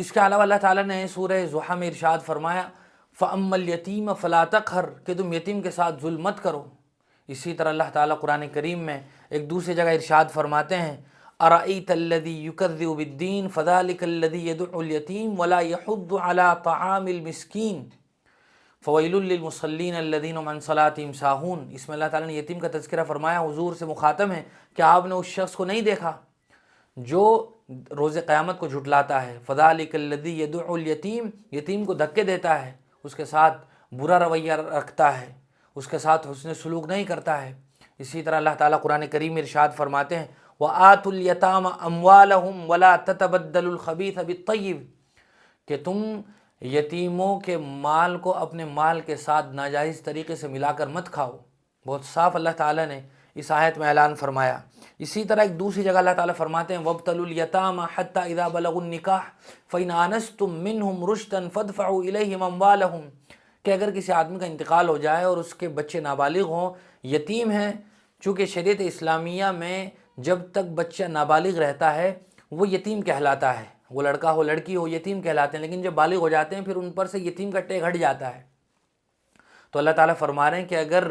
اس کے علاوہ اللہ تعالیٰ نے سورہ ضحیٰ میں ارشاد فرمایا فَأَمَّا الْيَتِيمَ فَلَا تَقْهَرْ کہ تم یتیم کے ساتھ ظلم مت کرو۔ اسی طرح اللہ تعالیٰ قرآن کریم میں ایک دوسری جگہ ارشاد فرماتے ہیں أَرَأَيْتَ الَّذِي يُكَذِّبُ بِالدِّينِ فَذَلِكَ الَّذِي يَدُعُّ الْيَتِيمَ وَلَا يَحُضُّ عَلَى طَعَامِ الْمِسْكِينِ فَوَيْلٌ لِّلْمُصَلِّينَ الَّذِينَ هُمْ عَنْ صَلَاتِهِمْ سَاهُونَ۔ اس میں اللہ تعالیٰ نے یتیم کا تذکرہ فرمایا، حضور سے مخاطب ہیں کہ آپ نے اس شخص کو نہیں دیکھا جو روز قیامت کو جھٹلاتا ہے، فَذَلِكَ الَّذِي يَدُعُّ الْيَتِيمَ یتیم کو دھکے دیتا ہے، اس کے ساتھ برا رویہ رکھتا ہے، اس کے ساتھ حسن سلوک نہیں کرتا ہے۔ اسی طرح اللہ تعالیٰ قرآن کریم میں ارشاد فرماتے ہیں وَآتُوا الْيَتَامَ أَمْوَالَهُمْ وَلَا تَتَبَدَّلُوا الْخَبِيثَ بِالطَّيِّبِ کہ تم یتیموں کے مال کو اپنے مال کے ساتھ ناجائز طریقے سے ملا کر مت کھاؤ۔ بہت صاف اللہ تعالیٰ نے اس آیت میں اعلان فرمایا۔ اسی طرح ایک دوسری جگہ اللہ تعالیٰ فرماتے ہیں وَابْتَلُوا الْيَتَامَ حَتَّى إِذَا بَلَغُوا النِّكَاحَ فَإِنْ آنَسْتُم مِّنْهُمْ رُشْدًا فَادْفَعُوا إِلَيْهِمْ أَمْوَالَهُمْ کہ اگر کسی آدمی کا انتقال ہو جائے اور اس کے بچے نابالغ ہوں، یتیم ہیں، چونکہ شریعت اسلامیہ میں جب تک بچہ نابالغ رہتا ہے وہ یتیم کہلاتا ہے، وہ لڑکا ہو لڑکی ہو یتیم کہلاتے ہیں، لیکن جب بالغ ہو جاتے ہیں پھر ان پر سے یتیم کا ٹیگ ہٹ جاتا ہے۔ تو اللہ تعالیٰ فرما رہے ہیں کہ اگر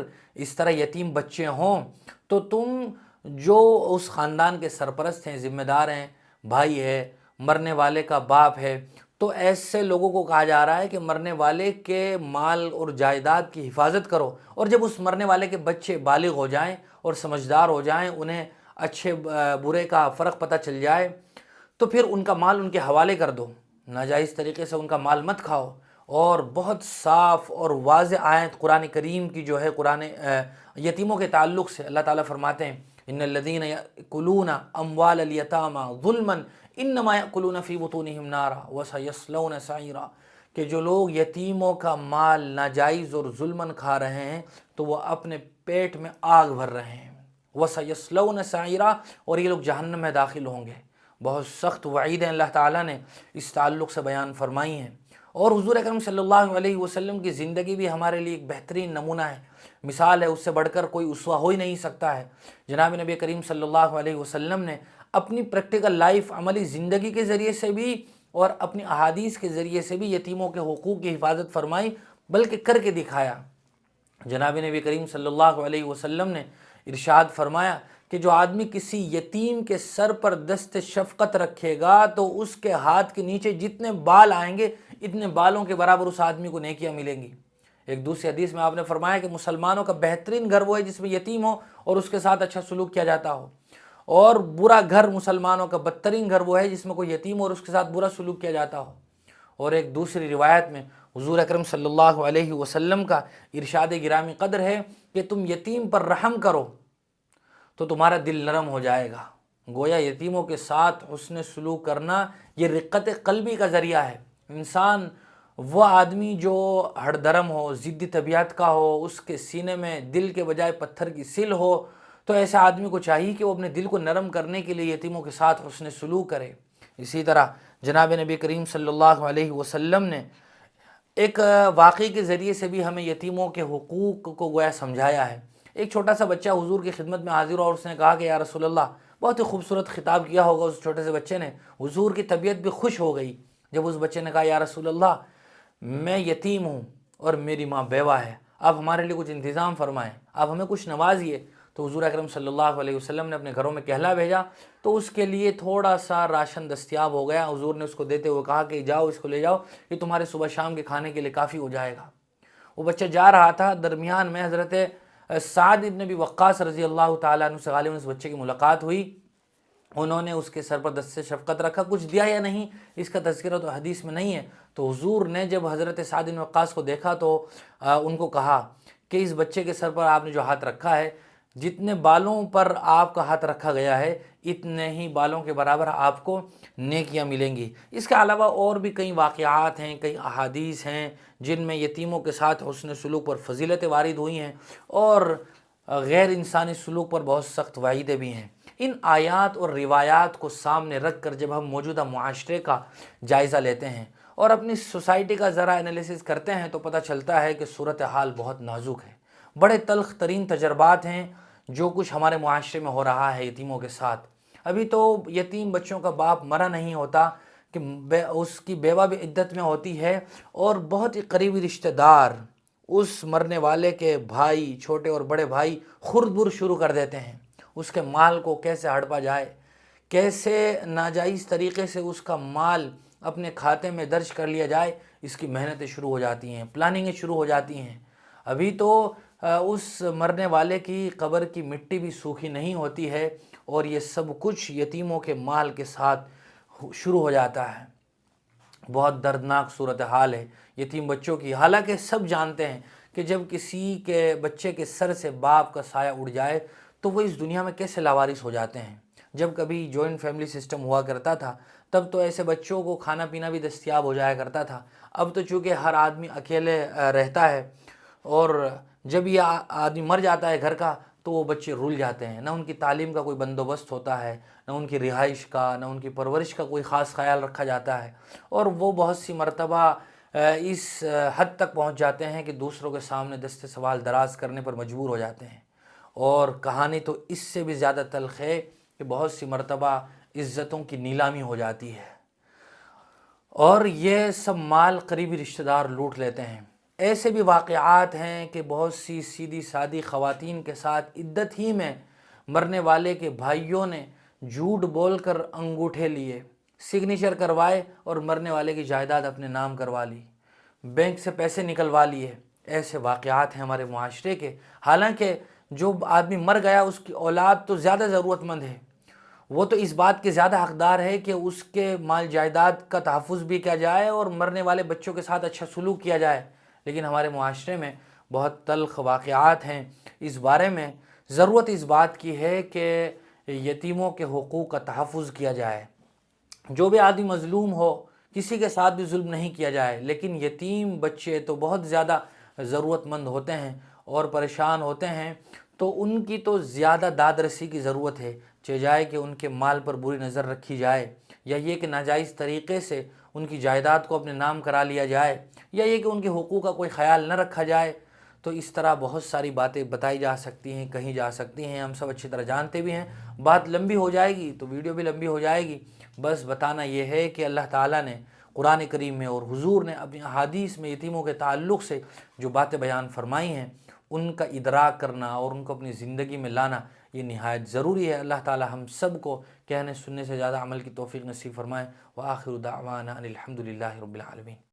اس طرح یتیم بچے ہوں تو تم جو اس خاندان کے سرپرست ہیں، ذمہ دار ہیں، بھائی ہے، مرنے والے کا باپ ہے، تو ایسے لوگوں کو کہا جا رہا ہے کہ مرنے والے کے مال اور جائیداد کی حفاظت کرو، اور جب اس مرنے والے کے بچے بالغ ہو جائیں اور سمجھدار ہو جائیں، انہیں اچھے برے کا فرق پتہ چل جائے، تو پھر ان کا مال ان کے حوالے کر دو، ناجائز طریقے سے ان کا مال مت کھاؤ۔ اور بہت صاف اور واضح آیت قرآن کریم کی جو ہے یتیموں کے تعلق سے اللہ تعالیٰ فرماتے ہیں ان الذین یأکلون اموال الیتامی ظلما انما یأکلون فی بطونہم نارا وسیصلون سعیرا کہ جو لوگ یتیموں کا مال ناجائز اور ظلماً کھا رہے ہیں تو وہ اپنے پیٹ میں آگ بھر رہے ہیں، وسیصلون سعیرا اور یہ لوگ جہنم میں داخل ہوں گے۔ بہت سخت وعیدیں اللہ تعالیٰ نے اس تعلق سے بیان فرمائی ہیں۔ اور حضور اکرم صلی اللہ علیہ وسلم کی زندگی بھی ہمارے لیے ایک بہترین نمونہ ہے، مثال ہے، اس سے بڑھ کر کوئی اسوہ ہو ہی نہیں سکتا ہے۔ جناب نبی کریم صلی اللہ علیہ وسلم نے اپنی پریکٹیکل لائف، عملی زندگی کے ذریعے سے بھی اور اپنی احادیث کے ذریعے سے بھی یتیموں کے حقوق کی حفاظت فرمائی، بلکہ کر کے دکھایا۔ جناب نبی کریم صلی اللہ علیہ وسلم نے ارشاد فرمایا کہ جو آدمی کسی یتیم کے سر پر دست شفقت رکھے گا تو اس کے ہاتھ کے نیچے جتنے بال آئیں گے اتنے بالوں کے برابر اس آدمی کو نیکیاں ملیں گی۔ ایک دوسری حدیث میں آپ نے فرمایا کہ مسلمانوں کا بہترین گھر وہ ہے جس میں یتیم ہو اور اس کے ساتھ اچھا سلوک کیا جاتا ہو، اور برا گھر مسلمانوں کا بدترین گھر وہ ہے جس میں کوئی یتیم ہو اور اس کے ساتھ برا سلوک کیا جاتا ہو۔ اور ایک دوسری روایت میں حضور اکرم صلی اللہ علیہ وسلم کا ارشاد گرامی قدر ہے کہ تم یتیم پر رحم کرو تو تمہارا دل نرم ہو جائے گا۔ گویا یتیموں کے ساتھ حسن سلوک کرنا یہ رقت قلبی کا ذریعہ ہے۔ انسان وہ آدمی جو ہڑ درم ہو، ضدی طبیعت کا ہو، اس کے سینے میں دل کے بجائے پتھر کی سل ہو، تو ایسے آدمی کو چاہیے کہ وہ اپنے دل کو نرم کرنے کے لیے یتیموں کے ساتھ حسن سلوک کرے۔ اسی طرح جناب نبی کریم صلی اللہ علیہ وسلم نے ایک واقعے کے ذریعے سے بھی ہمیں یتیموں کے حقوق کو گویا سمجھایا ہے۔ ایک چھوٹا سا بچہ حضور کی خدمت میں حاضر ہوا اور اس نے کہا کہ یا رسول اللہ، بہت ہی خوبصورت خطاب کیا ہوگا اس چھوٹے سے بچے نے، حضور کی طبیعت بھی خوش ہو گئی جب اس بچے نے کہا یا رسول اللہ میں یتیم ہوں اور میری ماں بیوہ ہے، آپ ہمارے لیے کچھ انتظام فرمائیں، آپ ہمیں کچھ نوازیے۔ تو حضور اکرم صلی اللہ علیہ وسلم نے اپنے گھروں میں کہلا بھیجا تو اس کے لیے تھوڑا سا راشن دستیاب ہو گیا۔ حضور نے اس کو دیتے ہوئے کہا کہ جاؤ اس کو لے جاؤ، یہ تمہارے صبح شام کے کھانے کے لیے کافی ہو جائے گا۔ وہ بچہ جا رہا تھا، درمیان میں حضرت سعد ابن ابی وقاص رضی اللہ تعالیٰ عنہ سے غالباً اس بچے کی ملاقات ہوئی۔ انہوں نے اس کے سر پر دست شفقت رکھا، کچھ دیا یا نہیں اس کا تذکرہ تو حدیث میں نہیں ہے۔ تو حضور نے جب حضرت سعد بن وقاص کو دیکھا تو ان کو کہا کہ اس بچے کے سر پر آپ نے جو ہاتھ رکھا ہے، جتنے بالوں پر آپ کا ہاتھ رکھا گیا ہے اتنے ہی بالوں کے برابر آپ کو نیکیاں ملیں گی۔ اس کے علاوہ اور بھی کئی واقعات ہیں، کئی احادیث ہیں جن میں یتیموں کے ساتھ حسن سلوک پر فضیلتیں وارد ہوئی ہیں اور غیر انسانی سلوک پر بہت سخت وعیدیں بھی ہیں۔ ان آیات اور روایات کو سامنے رکھ کر جب ہم موجودہ معاشرے کا جائزہ لیتے ہیں اور اپنی سوسائٹی کا ذرا انالیسس کرتے ہیں تو پتہ چلتا ہے کہ صورتحال بہت نازک ہے۔ بڑے تلخ ترین تجربات ہیں جو کچھ ہمارے معاشرے میں ہو رہا ہے یتیموں کے ساتھ۔ ابھی تو یتیم بچوں کا باپ مرا نہیں ہوتا کہ اس کی بیوہ بھی عدت میں ہوتی ہے اور بہت ہی قریبی رشتہ دار اس مرنے والے کے بھائی، چھوٹے اور بڑے بھائی خرد بر شروع کر دیتے ہیں اس کے مال کو کیسے ہڑپا جائے، کیسے ناجائز طریقے سے اس کا مال اپنے کھاتے میں درج کر لیا جائے، اس کی محنتیں شروع ہو جاتی ہیں، پلاننگیں شروع ہو جاتی ہیں۔ ابھی تو اس مرنے والے کی قبر کی مٹی بھی سوکھی نہیں ہوتی ہے اور یہ سب کچھ یتیموں کے مال کے ساتھ شروع ہو جاتا ہے۔ بہت دردناک صورتحال ہے یتیم بچوں کی، حالانکہ سب جانتے ہیں کہ جب کسی کے بچے کے سر سے باپ کا سایہ اڑ جائے تو وہ اس دنیا میں کیسے لاوارث ہو جاتے ہیں۔ جب کبھی جوائنٹ فیملی سسٹم ہوا کرتا تھا تب تو ایسے بچوں کو کھانا پینا بھی دستیاب ہو جایا کرتا تھا۔ اب تو چونکہ ہر آدمی اکیلے رہتا ہے اور جب یہ آدمی مر جاتا ہے گھر کا تو وہ بچے رول جاتے ہیں، نہ ان کی تعلیم کا کوئی بندوبست ہوتا ہے، نہ ان کی رہائش کا، نہ ان کی پرورش کا کوئی خاص خیال رکھا جاتا ہے، اور وہ بہت سی مرتبہ اس حد تک پہنچ جاتے ہیں کہ دوسروں کے سامنے دست سوال دراز کرنے پر مجبور ہو جاتے ہیں۔ اور کہانی تو اس سے بھی زیادہ تلخ ہے کہ بہت سی مرتبہ عزتوں کی نیلامی ہو جاتی ہے اور یہ سب مال قریبی رشتہ دار لوٹ لیتے ہیں۔ ایسے بھی واقعات ہیں کہ بہت سی سیدھی سادی خواتین کے ساتھ عدت ہی میں مرنے والے کے بھائیوں نے جھوٹ بول کر انگوٹھے لیے، سگنیچر کروائے اور مرنے والے کی جائیداد اپنے نام کروا لی، بینک سے پیسے نکلوا لیے۔ ایسے واقعات ہیں ہمارے معاشرے کے، حالانکہ جو آدمی مر گیا اس کی اولاد تو زیادہ ضرورت مند ہے، وہ تو اس بات کے زیادہ حقدار ہے کہ اس کے مال جائیداد کا تحفظ بھی کیا جائے اور مرنے والے بچوں کے ساتھ اچھا سلوک کیا جائے۔ لیکن ہمارے معاشرے میں بہت تلخ واقعات ہیں اس بارے میں۔ ضرورت اس بات کی ہے کہ یتیموں کے حقوق کا تحفظ کیا جائے، جو بھی آدمی مظلوم ہو کسی کے ساتھ بھی ظلم نہیں کیا جائے، لیکن یتیم بچے تو بہت زیادہ ضرورت مند ہوتے ہیں اور پریشان ہوتے ہیں، تو ان کی تو زیادہ داد رسی کی ضرورت ہے، چاہے کہ ان کے مال پر بری نظر رکھی جائے، یا یہ کہ ناجائز طریقے سے ان کی جائیداد کو اپنے نام کرا لیا جائے، یا یہ کہ ان کے حقوق کا کوئی خیال نہ رکھا جائے۔ تو اس طرح بہت ساری باتیں بتائی جا سکتی ہیں، کہیں جا سکتی ہیں، ہم سب اچھی طرح جانتے بھی ہیں۔ بات لمبی ہو جائے گی تو ویڈیو بھی لمبی ہو جائے گی، بس بتانا یہ ہے کہ اللہ تعالیٰ نے قرآن کریم میں اور حضور نے اپنی احادیث میں یتیموں کے تعلق سے جو باتیں بیان فرمائی ہیں ان کا ادراک کرنا اور ان کو اپنی زندگی میں لانا یہ نہایت ضروری ہے۔ اللہ تعالی ہم سب کو کہنے سننے سے زیادہ عمل کی توفیق نصیب فرمائے۔ وآخر دعوانا ان الحمد للہ رب العالمین۔